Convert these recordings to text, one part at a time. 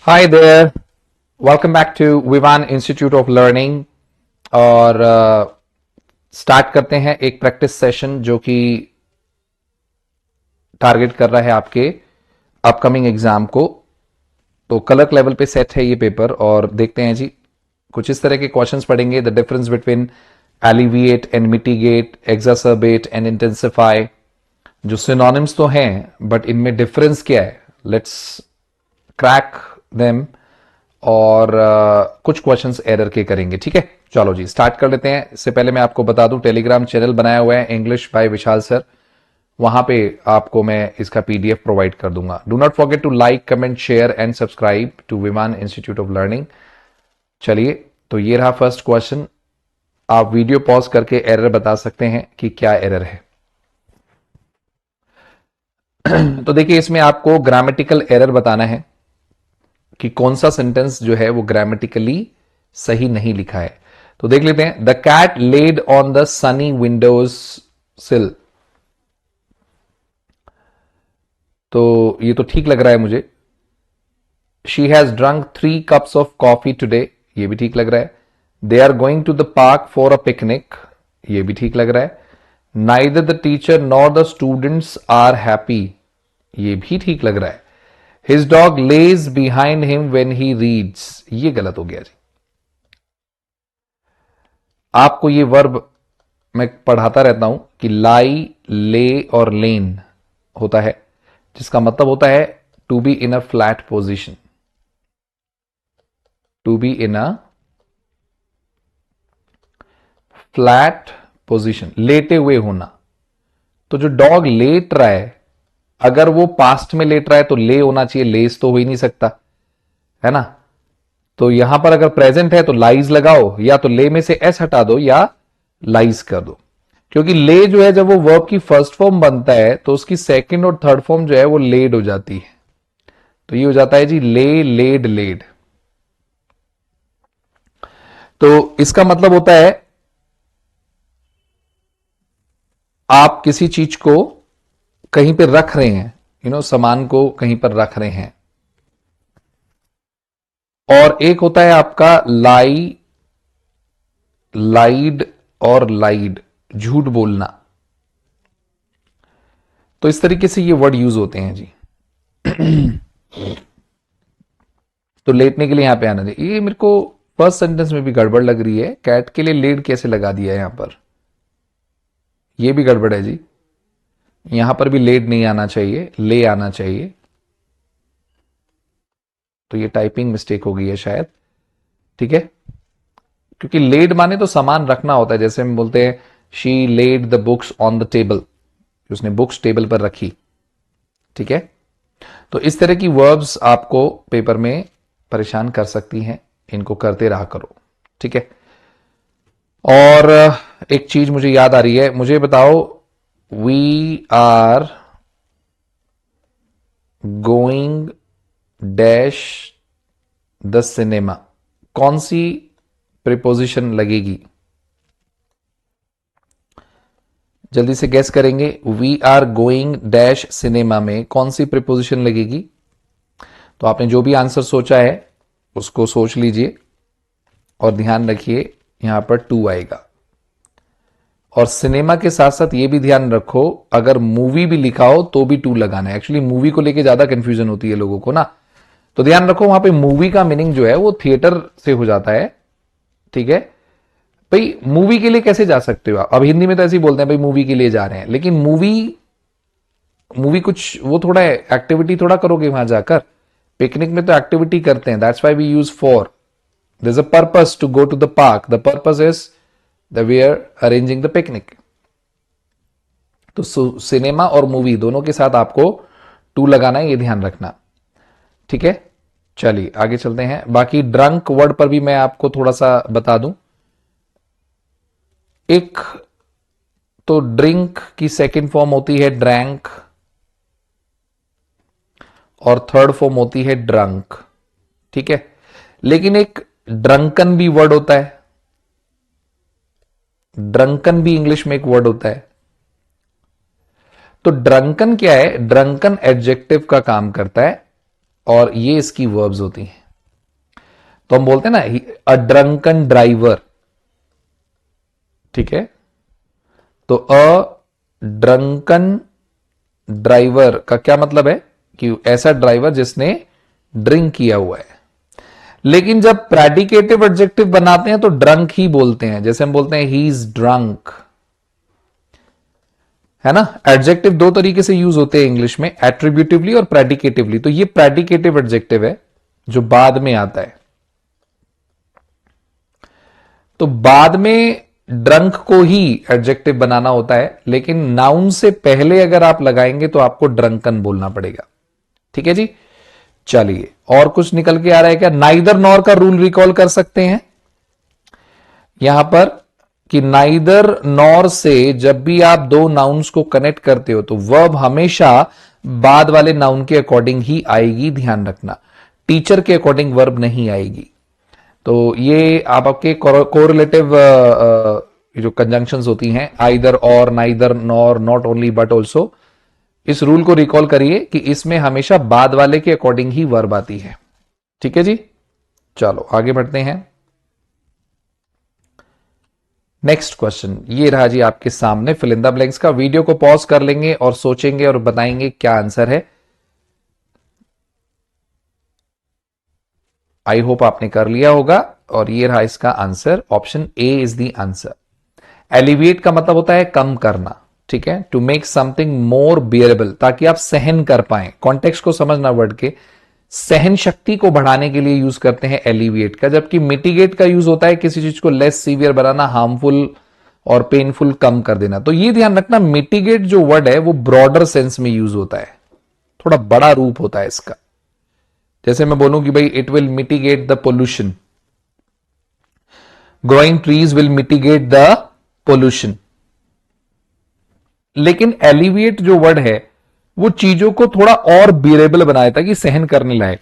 Hi there. Welcome back to Vivaan institute of learning. और start करते हैं एक प्रैक्टिस सेशन जो कि टारगेट कर रहा है आपके अपकमिंग एग्जाम को। तो कलर लेवल पे सेट है ये पेपर और देखते हैं जी। कुछ इस तरह के क्वेश्चंस पढ़ेंगे। The difference between alleviate and mitigate, exacerbate and intensify, जो सिनोनिम्स तो हैं बट इनमें डिफरेंस क्या है। Let's crack them. और कुछ क्वेश्चंस एरर के करेंगे। ठीक है, चलो जी स्टार्ट कर लेते हैं। इससे पहले मैं आपको बता दूं, टेलीग्राम चैनल बनाया हुआ है इंग्लिश बाय विशाल सर। वहां पे आपको मैं इसका पीडीएफ प्रोवाइड कर दूंगा। Do not forget to like, comment, share and subscribe to Viman institute of learning. चलिए, तो ये रहा फर्स्ट क्वेश्चन। आप वीडियो पॉज करके एरर बता सकते हैं कि क्या एरर है। तो देखिए, इसमें आपको ग्रामेटिकल एरर बताना है कि कौन सा सेंटेंस जो है वो ग्रामेटिकली सही नहीं लिखा है। तो देख लेते हैं। The cat laid on the sunny windows sill. तो ये तो ठीक लग रहा है मुझे। She has drunk 3 cups of coffee today, ये भी ठीक लग रहा है। They are going to the park for a picnic, ये भी ठीक लग रहा है। Neither the teacher nor the students are happy, ये भी ठीक लग रहा है। His dog lays behind him when he reads, ये गलत हो गया जी। आपको ये वर्ब मैं पढ़ाता रहता हूं कि लाई, ले और लेन होता है, जिसका मतलब होता है to be in a flat position. To be in a flat position, लेटे हुए होना। तो जो डॉग लेट रहा है, अगर वो पास्ट में लेट रहा है तो ले होना चाहिए, लेस तो हो ही नहीं सकता, है ना। तो यहां पर अगर प्रेजेंट है तो लाइज लगाओ, या तो ले में से एस हटा दो या लाइज कर दो। क्योंकि ले जो है जब वो वर्ब की फर्स्ट फॉर्म बनता है तो उसकी सेकंड और थर्ड फॉर्म जो है वो लेड हो जाती है। तो ये हो जाता है जी ले, लेड, लेड। तो इसका मतलब होता है आप किसी चीज को कहीं पर रख रहे हैं, सामान को कहीं पर रख रहे हैं। और एक होता है आपका लाई, लाइड और लाइड, झूठ बोलना। तो इस तरीके से ये वर्ड यूज होते हैं जी। तो लेटने के लिए यहां पे आना चाहिए। ये मेरे को फर्स्ट सेंटेंस में भी गड़बड़ लग रही है। कैट के लिए लेड कैसे लगा दिया है यहां पर, ये भी गड़बड़ है जी। यहां पर भी लेड नहीं आना चाहिए, ले आना चाहिए। तो ये टाइपिंग मिस्टेक हो गई है शायद। ठीक है, क्योंकि लेड माने तो सामान रखना होता है। जैसे हम बोलते हैं she laid the books on the table, उसने बुक्स टेबल पर रखी। ठीक है, तो इस तरह की वर्ब्स आपको पेपर में परेशान कर सकती हैं, इनको करते रहा करो। ठीक है। और एक चीज मुझे याद आ रही है, मुझे बताओ, we are going dash the cinema, कौन सी प्रिपोजिशन लगेगी? जल्दी से गैस करेंगे। We are going dash cinema में कौन सी प्रिपोजिशन लगेगी? तो आपने जो भी आंसर सोचा है उसको सोच लीजिए और ध्यान रखिए यहां पर टू आएगा। और सिनेमा के साथ साथ ये भी ध्यान रखो, अगर मूवी भी लिखा हो तो भी टू लगाना है। एक्चुअली मूवी को लेके ज्यादा कंफ्यूजन होती है लोगों को ना, तो ध्यान रखो वहां पे मूवी का मीनिंग जो है वो थिएटर से हो जाता है। ठीक है भाई, मूवी के लिए कैसे जा सकते हो आप? अब हिंदी में तो ऐसे ही बोलते हैं भाई मूवी के लिए जा रहे हैं, लेकिन मूवी मूवी कुछ वो थोड़ा एक्टिविटी थोड़ा करोगे वहां जाकर। पिकनिक में तो एक्टिविटी करते हैं, that's why we use for. There is a purpose to go to the park, the purpose is the we are arranging the picnic. तो सिनेमा और मूवी दोनों के साथ आपको टू लगाना है, ये ध्यान रखना। ठीक है, चलिए आगे चलते हैं। बाकी ड्रंक वर्ड पर भी मैं आपको थोड़ा सा बता दूं। एक तो ड्रिंक की सेकंड फॉर्म होती है ड्रैंक, और थर्ड फॉर्म होती है ड्रंक। ठीक है, लेकिन एक ड्रंकन भी वर्ड होता है। ड्रंकन भी इंग्लिश में एक वर्ड होता है। तो ड्रंकन क्या है? ड्रंकन एडजेक्टिव का काम करता है। और ये इसकी वर्ब्स होती हैं। तो हम बोलते हैं ना अ ड्रंकन ड्राइवर, ठीक है। तो अ ड्रंकन ड्राइवर का क्या मतलब है कि ऐसा ड्राइवर जिसने ड्रिंक किया हुआ है। लेकिन जब प्रेडिकेटिव एडजेक्टिव बनाते हैं तो ड्रंक ही बोलते हैं। जैसे हम बोलते हैं ही इज ड्रंक, है ना। एडजेक्टिव दो तरीके से यूज होते हैं इंग्लिश में, एट्रीब्यूटिवली और प्रेडिकेटिवली। तो ये प्रेडिकेटिव एडजेक्टिव है जो बाद में आता है। तो बाद में ड्रंक को ही एडजेक्टिव बनाना होता है, लेकिन नाउन से पहले अगर आप लगाएंगे तो आपको ड्रंकन बोलना पड़ेगा। ठीक है जी। चलिए, और कुछ निकल के आ रहा है क्या? नाइदर नॉर का रूल रिकॉल कर सकते हैं यहां पर कि नाइदर नॉर से जब भी आप दो नाउन्स को कनेक्ट करते हो तो वर्ब हमेशा बाद वाले नाउन के अकॉर्डिंग ही आएगी, ध्यान रखना। टीचर के अकॉर्डिंग वर्ब नहीं आएगी। तो ये आपके कोरिलेटिव जो कंजंक्शंस होती हैं, आइदर और, neither nor, not only but also, इस रूल को रिकॉल करिए कि इसमें हमेशा बाद वाले के अकॉर्डिंग ही वर्ब आती है। ठीक है जी। चलो आगे बढ़ते हैं। नेक्स्ट क्वेश्चन ये रहा जी आपके सामने, फिल इन द ब्लैंक्स का। वीडियो को पॉज कर लेंगे और सोचेंगे और बताएंगे क्या आंसर है। आई होप आपने कर लिया होगा। और ये रहा इसका answer, option A is the answer. Alleviate का मतलब होता है कम करना, ठीक है। To make something more bearable, ताकि आप सहन कर पाए। कॉन्टेक्स्ट को समझना वर्ड के, सहन शक्ति को बढ़ाने के लिए यूज करते हैं एलिविएट का। जबकि मिटिगेट का यूज होता है किसी चीज को लेस सीवियर बनाना, हार्मफुल और पेनफुल कम कर देना। तो ये ध्यान रखना, मिटिगेट जो वर्ड है वो ब्रॉडर सेंस में यूज होता है, थोड़ा बड़ा रूप होता है इसका। जैसे मैं बोलूं कि भाई it will mitigate the pollution, growing trees will mitigate the pollution. लेकिन एलिविएट जो वर्ड है वो चीजों को थोड़ा और बियरेबल बनाया था कि सहन करने लायक।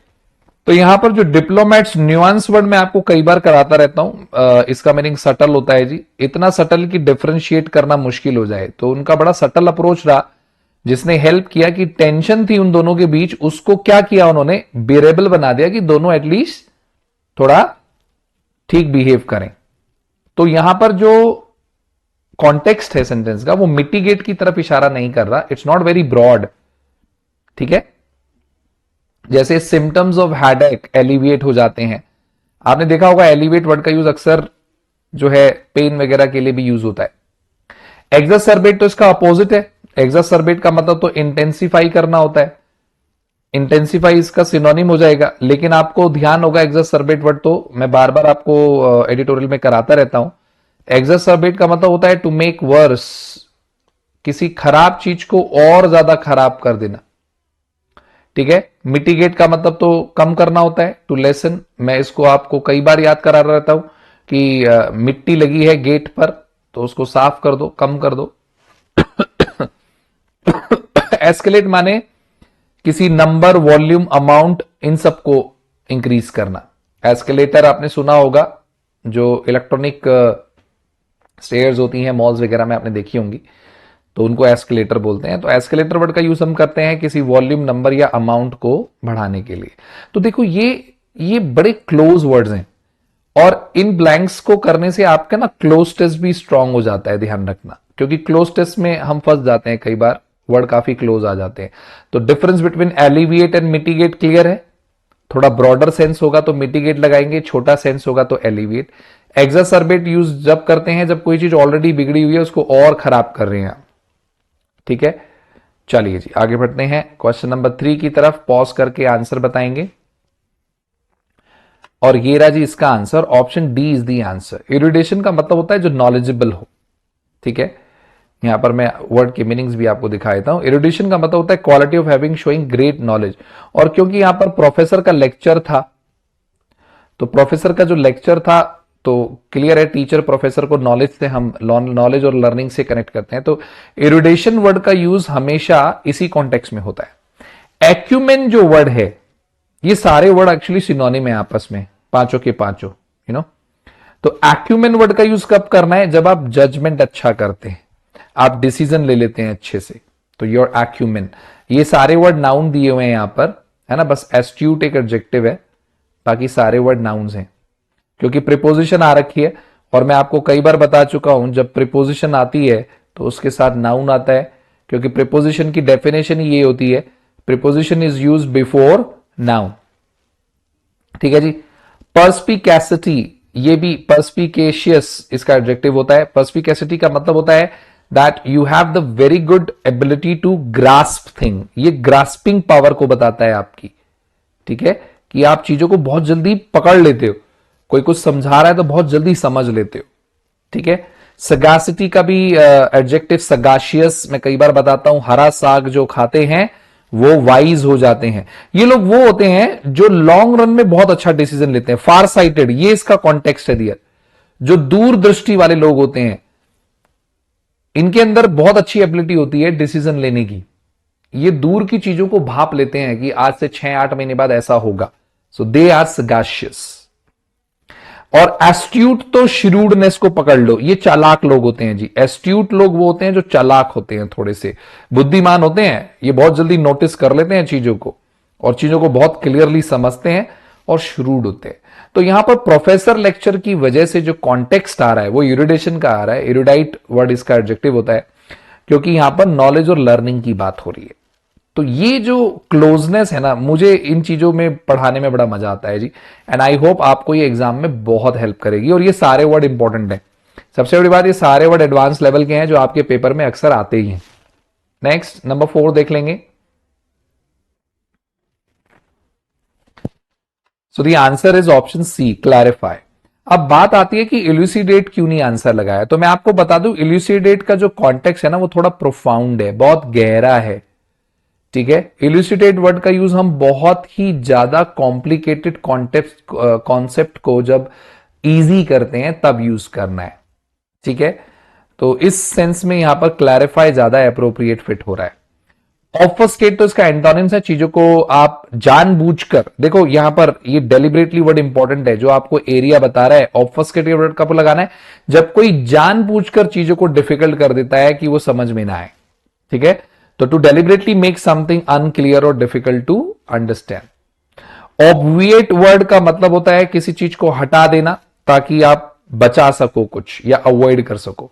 तो यहां पर जो डिप्लोमैट्स न्यूआंस वर्ड मैं आपको कई बार कराता रहता हूं, इसका मीनिंग सटल होता है जी। इतना सटल कि डिफरेंशिएट करना मुश्किल हो जाए। तो उनका बड़ा सटल अप्रोच रहा, जिसने हेल्प किया कि टेंशन थी उन दोनों के बीच, उसको क्या किया उन्होंने, बियरेबल बना दिया कि दोनों एटलीस्ट थोड़ा ठीक बिहेव करें। तो यहां पर जो कॉन्टेक्स्ट है सेंटेंस का वो मिटिगेट की तरफ इशारा नहीं कर रहा। इट्स नॉट वेरी ब्रॉड, ठीक है। जैसे सिम्टम्स ऑफ हेडेक एलिविएट हो जाते हैं। आपने देखा होगा एलिविएट वर्ड का यूज अक्सर जो है पेन वगैरह के लिए भी यूज होता है। एक्सरबेट तो इसका अपोजिट है। एक्सरबेट का मतलब तो इंटेंसिफाई करना होता है। इंटेंसिफाई इसका सिनोनिम हो जाएगा। लेकिन आपको ध्यान होगा एक्सरबेट वर्ड तो मैं बार बार आपको एडिटोरियल में कराता रहता हूं। एक्सरबेट का मतलब होता है टू मेक वर्स, किसी खराब चीज को और ज्यादा खराब कर देना, ठीक है। मिटिगेट का मतलब तो कम करना होता है, टू लेसन। मैं इसको आपको कई बार याद करा रहता हूं कि मिट्टी लगी है गेट पर तो उसको साफ कर दो, कम कर दो। एस्केलेट माने किसी नंबर, वॉल्यूम, अमाउंट, इन सबको इंक्रीज करना। एस्केलेटर आपने सुना होगा, जो इलेक्ट्रॉनिक स्टेयर्स होती हैं मॉल्स वगैरह में आपने देखी होंगी, तो उनको एस्केलेटर बोलते हैं। तो एस्केलेटर वर्ड का यूज हम करते हैं किसी वॉल्यूम, नंबर या अमाउंट को बढ़ाने के लिए। तो देखो ये बड़े क्लोज वर्ड्स हैं और इन ब्लैंक्स को करने से आपका ना क्लोज टेस्ट भी स्ट्रांग हो जाता है, ध्यान रखना। क्योंकि क्लोज टेस्ट में हम फंस जाते हैं कई बार, वर्ड काफी क्लोज आ जाते हैं। तो difference between alleviate and mitigate clear है। थोड़ा ब्रॉडर सेंस होगा तो मिटिगेट लगाएंगे, छोटा सेंस होगा तो एलिविएट। एक्सरबेट यूज जब करते हैं जब कोई चीज ऑलरेडी बिगड़ी हुई है उसको और खराब कर रहे हैं, ठीक है। चलिए जी आगे बढ़ते हैं क्वेश्चन नंबर 3 की तरफ। पॉज करके आंसर बताएंगे। और ये रहा जी इसका answer, option D is the answer. इरिडेशन का मतलब होता है जो नॉलेजेबल हो, ठीक है। यहां पर मैं वर्ड के मीनिंग्स भी आपको दिखा देता हूं। इरिडेशन का मतलब होता है quality of having showing great knowledge. और क्योंकि यहां पर प्रोफेसर का लेक्चर था, तो प्रोफेसर का जो लेक्चर था तो क्लियर है टीचर प्रोफेसर को नॉलेज से, हम नॉलेज और लर्निंग से कनेक्ट करते हैं। तो इरिडेशन वर्ड का यूज हमेशा इसी कॉन्टेक्स्ट में होता है। एक्यूमेन जो वर्ड है, ये सारे वर्ड एक्चुअली सिनोनिम है आपस में, पांचों के पांचों, यू नो। तो एक्यूमेन वर्ड का यूज कब करना है, जब आप जजमेंट अच्छा करते हैं, आप डिसीजन ले लेते हैं अच्छे से, तो योर एक्यूमेन। ये सारे वर्ड नाउन दिए हुए हैं यहां पर, है ना, बस एस्ट्यूट एक एडजेक्टिव है, बाकी सारे वर्ड नाउन्स हैं, क्योंकि प्रीपोजिशन आ रखी है। और मैं आपको कई बार बता चुका हूं, जब प्रीपोजिशन आती है तो उसके साथ नाउन आता है, क्योंकि प्रीपोजिशन की डेफिनेशन ही ये होती है, preposition is used before noun. ठीक है जी। पर्सपिकैसिटी, ये भी पर्सपिकेशियस इसका एडजेक्टिव होता है। पर्सपिकैसिटी का मतलब होता है that you have the very good ability to grasp thing, ये ग्रास्पिंग पावर को बताता है आपकी। ठीक है, कि आप चीजों को बहुत जल्दी पकड़ लेते हो, कोई कुछ समझा रहा है तो बहुत जल्दी समझ लेते हो। ठीक है। सगासिटी का भी एडजेक्टिव सगाशियस, मैं कई बार बताता हूं, हरा साग जो खाते हैं वो वाइज हो जाते हैं। ये लोग वो होते हैं जो लॉन्ग रन में बहुत अच्छा डिसीजन लेते हैं, फार साइटेड, ये इसका कॉन्टेक्स्ट है दिया। जो दूरदृष्टि वाले लोग होते हैं, इनके अंदर बहुत अच्छी एबिलिटी होती है डिसीजन लेने की। ये दूर की चीजों को भाप लेते हैं कि आज से 6-8 महीने बाद ऐसा होगा। सो दे आर सगाशियस। और एस्ट्यूट तो श्रूडनेस को पकड़ लो, ये चालाक लोग होते हैं जी। एस्ट्यूट लोग वो होते हैं जो चालाक होते हैं, थोड़े से बुद्धिमान होते हैं, ये बहुत जल्दी नोटिस कर लेते हैं चीजों को और चीजों को बहुत क्लियरली समझते हैं और श्रूड होते हैं। तो यहां पर प्रोफेसर लेक्चर की वजह से जो कॉन्टेक्स्ट आ रहा है वो इरुडेशन का आ रहा है। इरुडाइट वर्ड इसका एडजेक्टिव होता है, क्योंकि यहां पर नॉलेज और लर्निंग की बात हो रही है। तो ये जो क्लोजनेस है ना, मुझे इन चीजों में पढ़ाने में बड़ा मजा आता है जी। एंड आई होप आपको ये एग्जाम में बहुत हेल्प करेगी। और ये सारे वर्ड इंपॉर्टेंट हैं। सबसे बड़ी बात, ये सारे वर्ड एडवांस लेवल के हैं जो आपके पेपर में अक्सर आते ही हैं। नेक्स्ट नंबर 4 देख लेंगे। So the answer is option C, clarify. अब बात आती है कि इल्यूसिडेट क्यों नहीं आंसर लगाया, तो मैं आपको बता दूं, इल्यूसिडेट का जो कॉन्टेक्स्ट है ना वो थोड़ा प्रोफाउंड है, बहुत गहरा है। ठीक है। इल्यूसिडेट वर्ड का यूज हम बहुत ही ज्यादा कॉम्प्लिकेटेड कॉन्सेप्ट को जब इजी करते हैं तब यूज करना है। ठीक है। तो इस सेंस में यहां पर क्लैरिफाई ज्यादा अप्रोप्रिएट फिट हो रहा है। ऑफस्केट तो इसका एंटोनिम्स है, चीजों को आप जानबूझकर, देखो यहां पर ये डेलिबरेटली वर्ड इंपॉर्टेंट है जो आपको एरिया बता रहा है। ऑफस्केट वर्ड कब लगाना है, जब कोई जानबूझकर चीजों को डिफिकल्ट कर देता है कि वो समझ में ना आए। ठीक है। तो to deliberately make something unclear और difficult to understand. Obviate word का मतलब होता है किसी चीज को हटा देना ताकि आप बचा सको कुछ या अवॉइड कर सको।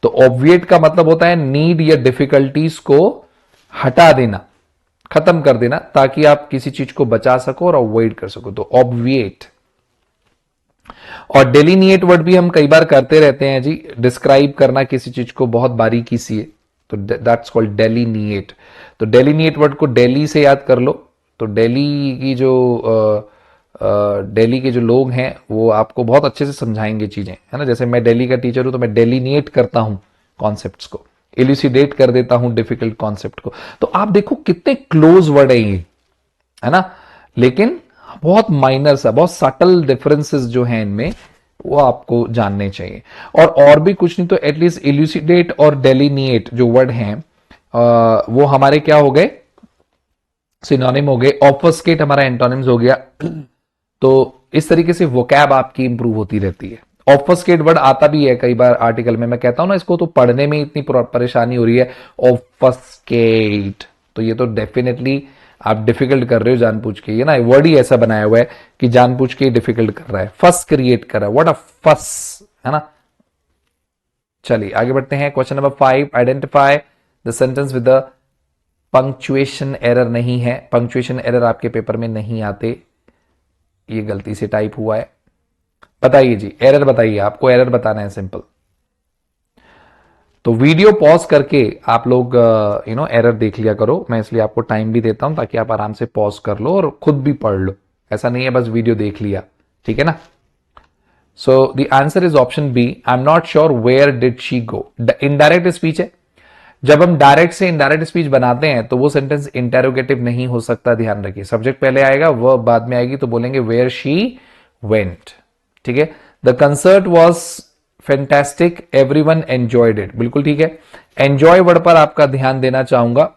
तो ऑब्विएट का मतलब होता है नीड या डिफिकल्टीज को हटा देना, खत्म कर देना, ताकि आप किसी चीज को बचा सको और अवॉइड कर सको। तो ऑब्विएट। और डेलिनिएट वर्ड भी हम कई बार करते रहते हैं जी, डिस्क्राइब करना किसी चीज को बहुत बारीकी से, तो दैट्स कॉल्ड डेलिनिएट। तो डेलिनिएट वर्ड को डेली से याद कर लो। तो डेली की जो दिल्ली के जो लोग हैं वो आपको बहुत अच्छे से समझाएंगे चीजें, है ना। जैसे मैं दिल्ली का टीचर हूं तो मैं डेलिनिएट करता हूं कॉन्सेप्ट्स को, इल्यूसिडेट कर देता हूं डिफिकल्ट कॉन्सेप्ट को। तो आप देखो कितने क्लोज वर्ड है ये, है ना, लेकिन बहुत माइनर सा, बहुत सटल डिफरेंसेस जो हैं इनमें वो आपको जानने चाहिए। और भी कुछ नहीं तो एटलीस्ट इल्यूसिडेट और डेलिनिएट जो वर्ड हैं वो हमारे क्या हो गए, सिनोनिम हो गए। ऑफस्केट हमारा एंटोनिम्स हो गया। तो इस तरीके से वोकैब आपकी इंप्रूव होती रहती है। ऑफस्केट वर्ड आता भी है कई बार आर्टिकल में, मैं कहता हूं ना इसको तो पढ़ने में इतनी परेशानी हो रही है, ऑफस्केट। तो ये तो डेफिनेटली आप डिफिकल्ट कर रहे हो जानबूझ के, ये ना वर्ड ही ऐसा बनाया हुआ है कि जानबूझ के डिफिकल्ट कर रहा है, फस क्रिएट कर रहा है। व्हाट अ फस, है ना। चलिए आगे बढ़ते हैं। Question number 5, identify the sentence with the punctuation error. नहीं है, पंक्चुएशन एरर आपके पेपर में नहीं आते, ये गलती से टाइप हुआ है। बताइए जी, एरर बताइए, आपको एरर बताना है, सिंपल। तो वीडियो पॉज करके आप लोग एरर देख लिया करो, मैं इसलिए आपको टाइम भी देता हूं ताकि आप आराम से पॉज कर लो और खुद भी पढ़ लो। ऐसा नहीं है बस वीडियो देख लिया, ठीक है ना। So the answer is option B, I am not sure where did she go. Indirect speech है। जब हम डायरेक्ट से इनडायरेक्ट स्पीच बनाते हैं तो वो सेंटेंस इंटेरोगेटिव नहीं हो सकता, ध्यान रखिए। सब्जेक्ट पहले आएगा, वर्ब बाद में आएगी, तो बोलेंगे वेयर शी वेंट। ठीक है। The concert was fantastic, everyone enjoyed it, बिल्कुल ठीक है। एंजॉय वर्ड पर आपका ध्यान देना चाहूंगा।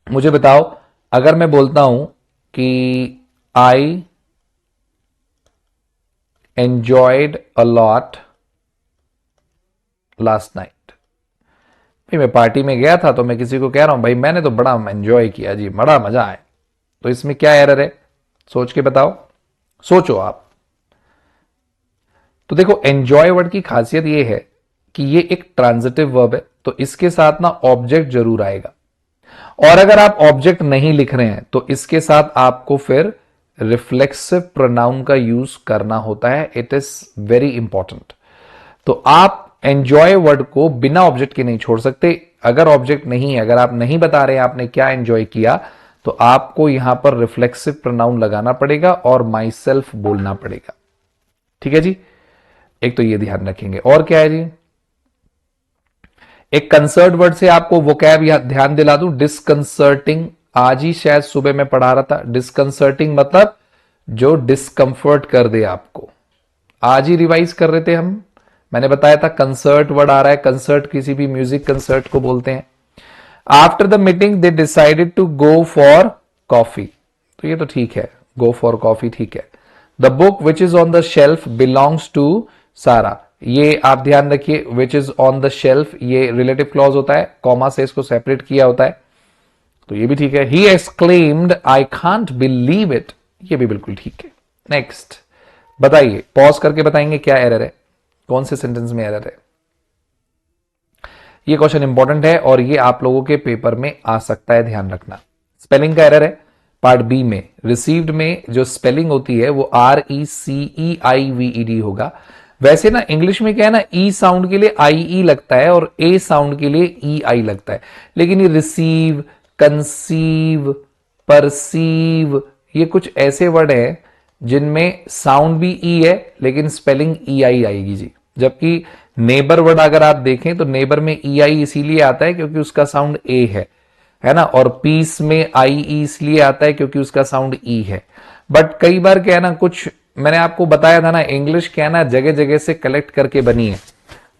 मुझे बताओ, अगर मैं बोलता हूं कि I enjoyed a lot last night, भाई मैं पार्टी में गया था तो मैं किसी को कह रहा हूं भाई मैंने तो बड़ा एंजॉय किया जी, बड़ा मजा आया, तो इसमें क्या एरर है, सोच के बताओ, सोचो आप। तो देखो एंजॉय वर्ड की खासियत यह है कि ये एक ट्रांजिटिव वर्ब है, तो इसके साथ ना ऑब्जेक्ट जरूर आएगा, और अगर आप ऑब्जेक्ट नहीं लिख रहे हैं तो इसके साथ आपको फिर रिफ्लेक्सिव प्रोनाउन का यूज करना होता है। It is very important. तो आप एंजॉय वर्ड को बिना ऑब्जेक्ट के नहीं छोड़ सकते। अगर ऑब्जेक्ट नहीं है, अगर आप नहीं बता रहे आपने क्या एंजॉय किया, तो आपको यहां पर रिफ्लेक्सिव प्रोनाउन लगाना पड़ेगा और माई सेल्फ बोलना पड़ेगा। ठीक है जी, एक तो ये ध्यान रखेंगे। और क्या है जी, एक कंसर्ट वर्ड से आपको वोकैब ध्यान दिला दूं, डिस्कंसर्टिंग। आज ही शायद सुबह मैं पढ़ा रहा था, डिस्कंसर्टिंग मतलब जो डिस्कंफर्ट कर दे आपको। आज ही रिवाइज कर रहे थे हम, मैंने बताया था कंसर्ट वर्ड आ रहा है, कंसर्ट किसी भी म्यूजिक कंसर्ट को बोलते हैं। After the meeting they decided to go for coffee, तो ये तो ठीक है, गो फॉर कॉफी ठीक है। The book which is on the shelf belongs to Sarah, ये आप ध्यान रखिए, which is on the shelf ये रिलेटिव क्लॉज होता है, कॉमा से इसको सेपरेट किया होता है, तो ये भी ठीक है। He exclaimed I can't believe it, ये भी बिल्कुल ठीक है। नेक्स्ट बताइए, पॉज करके बताएंगे क्या एरर है, कौन से सेंटेंस में एरर है। ये क्वेश्चन इंपॉर्टेंट है और ये आप लोगों के पेपर में आ सकता है, ध्यान रखना। स्पेलिंग का एरर है पार्ट बी में। रिसीव्ड में जो स्पेलिंग होती है वो RECEIVED होगा। वैसे ना इंग्लिश में क्या है ना, ई साउंड के लिए IE लगता है और ए साउंड के लिए EI लगता है, लेकिन ये रिसीव, कंसीव, परसीव, ये कुछ ऐसे वर्ड है जिनमें साउंड भी ई है लेकिन स्पेलिंग EI आएगी जी। जबकि नेबर वर्ड अगर आप देखें तो नेबर में EI इसीलिए आता है क्योंकि उसका साउंड ए है ना, और पीस में IE इसलिए आता है क्योंकि उसका साउंड ई है। बट कई बार क्या है ना, कुछ मैंने आपको बताया था ना, इंग्लिश क्या है ना, जगह जगह से कलेक्ट करके बनी है,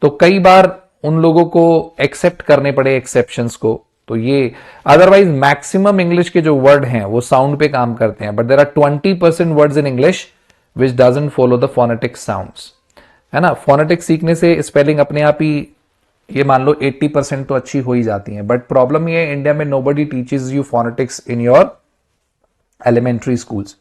तो कई बार उन लोगों को एक्सेप्ट करने पड़े एक्सेप्शंस को। तो ये अदरवाइज मैक्सिमम इंग्लिश के जो वर्ड हैं वो साउंड पे काम करते हैं, but there are 20% words in English which doesn't follow the phonetic sounds, है ना। फोनेटिक सीखने से स्पेलिंग अपने आप ही ये मान लो 80% तो अच्छी हो ही जाती है, बट प्रॉब्लम ये है इंडिया में nobody teaches you phonetics in your elementary schools.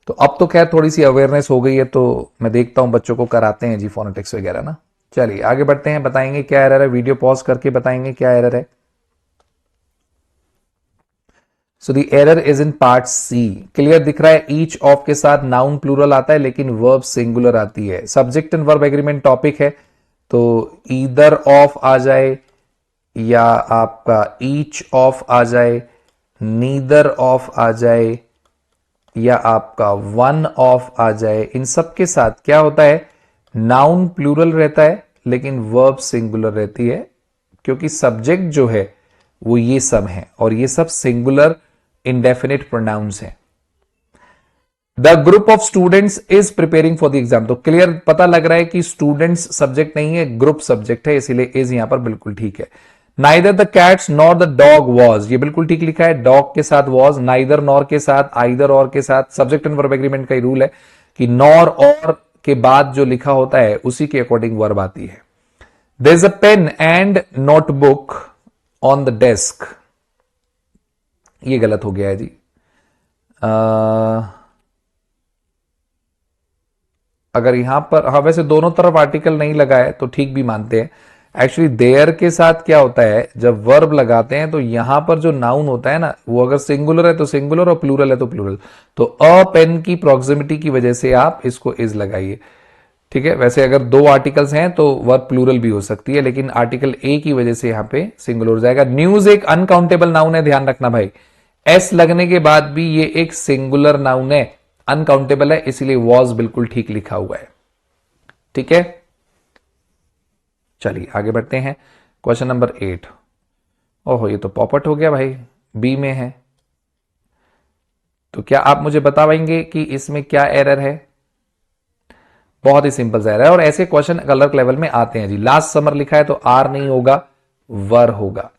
तो अब तो खैर थोड़ी सी अवेयरनेस हो गई है, तो मैं देखता हूं बच्चों को कराते हैं जी फोनेटिक्स वगैरह ना। चलिए आगे बढ़ते हैं, बताएंगे क्या एरर है, वीडियो पॉज करके बताएंगे क्या एरर है। So the error is in part C. Clear दिख रहा है, ईच ऑफ के साथ नाउन प्लूरल आता है लेकिन वर्ब सिंगुलर आती है। Subject and verb agreement topic है, तो ईदर ऑफ आ जाए या आपका ईच ऑफ आ जाए, नीदर ऑफ आ जाए या आपका वन ऑफ आ जाए, इन सब के साथ क्या होता है, नाउन प्लूरल रहता है लेकिन वर्ब सिंगुलर रहती है, क्योंकि सब्जेक्ट जो है वो ये सब है और ये सब सिंगुलर इंडेफिनिट प्रोनाउंस हैं। The group of students is preparing for the exam, तो क्लियर पता लग रहा है कि स्टूडेंट्स सब्जेक्ट नहीं है, ग्रुप सब्जेक्ट है, इसीलिए इज यहां पर बिल्कुल ठीक है। Neither the cats nor the dog was, ये बिल्कुल ठीक लिखा है, डॉग के साथ वॉज, नाइदर नॉर के साथ, आइदर और के साथ। सब्जेक्ट एंड वर्ब एग्रीमेंट का ही रूल है कि नॉर और के बाद जो लिखा होता है उसी के अकॉर्डिंग वर्ब आती है। There is a pen and notebook on the desk, ये गलत हो गया है जी। अगर यहां पर, हाँ वैसे दोनों तरफ आर्टिकल नहीं लगा है तो ठीक भी मानते हैं। एक्चुअली देयर के साथ क्या होता है, जब वर्ब लगाते हैं तो यहां पर जो नाउन होता है ना, वो अगर सिंगुलर है तो सिंगुलर और प्लूरल है तो प्लूरल, तो अ पेन की प्रोक्सिमिटी की वजह से आप इसको इज लगाइए, ठीक है। वैसे अगर दो आर्टिकल्स हैं तो वर्ब प्लूरल भी हो सकती है, लेकिन आर्टिकल ए की वजह से यहां पे सिंगुलर हो जाएगा। न्यूज एक अनकाउंटेबल नाउन है, ध्यान रखना भाई, एस लगने के बाद भी ये एक सिंगुलर नाउन है, अनकाउंटेबल है, इसीलिए वॉज बिल्कुल ठीक लिखा हुआ है, ठीक है। चलिए आगे बढ़ते हैं, क्वेश्चन नंबर 8। ओहो ये तो पॉपट हो गया भाई, बी में है, तो क्या आप मुझे बता पाएंगे कि इसमें क्या एरर है। बहुत ही सिंपल सा एरर है और ऐसे क्वेश्चन अलग लेवल में आते हैं जी। लास्ट समर लिखा है तो आर नहीं होगा, वर होगा।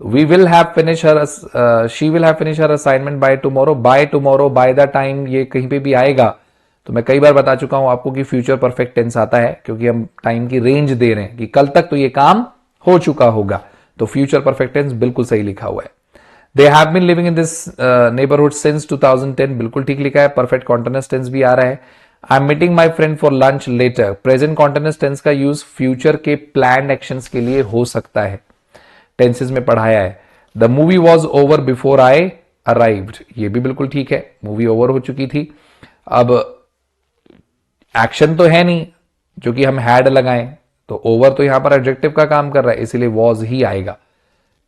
We will have finish her, she will have finish her assignment by tomorrow, by tomorrow, by the time, ये कहीं पे भी आएगा तो मैं कई बार बता चुका हूं आपको कि फ्यूचर परफेक्ट टेंस आता है, क्योंकि हम टाइम की रेंज दे रहे हैं कि कल तक तो ये काम हो चुका होगा, तो फ्यूचर परफेक्ट टेंस बिल्कुल सही लिखा हुआ है। They have been living in this neighbourhood since 2010, बिल्कुल ठीक लिखा है, परफेक्ट कॉन्टिन्यूअस टेंस भी आ रहा है। I am meeting my friend for lunch later, present continuous tense का यूज फ्यूचर के प्लान्ड एक्शंस के लिए हो सकता है, टेंसेस में पढ़ाया है। The movie was over before I arrived, ये भी बिल्कुल ठीक है, मूवी ओवर हो चुकी थी। अब एक्शन तो है नहीं जो कि हम हैड लगाएं, तो ओवर तो यहां पर एडजेक्टिव का काम कर रहा है, इसीलिए वॉज ही आएगा,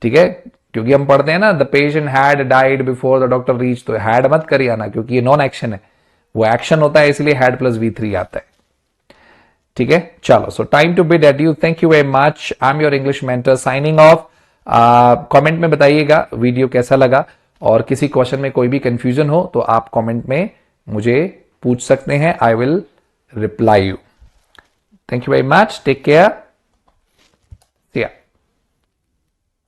ठीक है। क्योंकि हम पढ़ते हैं ना, the patient had died before the doctor reach, तो हैड मत करिए आना, क्योंकि ये नॉन एक्शन है, वो एक्शन होता है, इसलिए हैड प्लस V3 आता है, ठीक है। चलो, so time to bid adieu, thank you very much, I am your English mentor signing off. Comment में बताइएगा वीडियो कैसा लगा, और किसी क्वेश्चन में कोई भी कंफ्यूजन हो तो आप कमेंट में मुझे पूछ सकते हैं, I will reply you. Thank you very much, take care.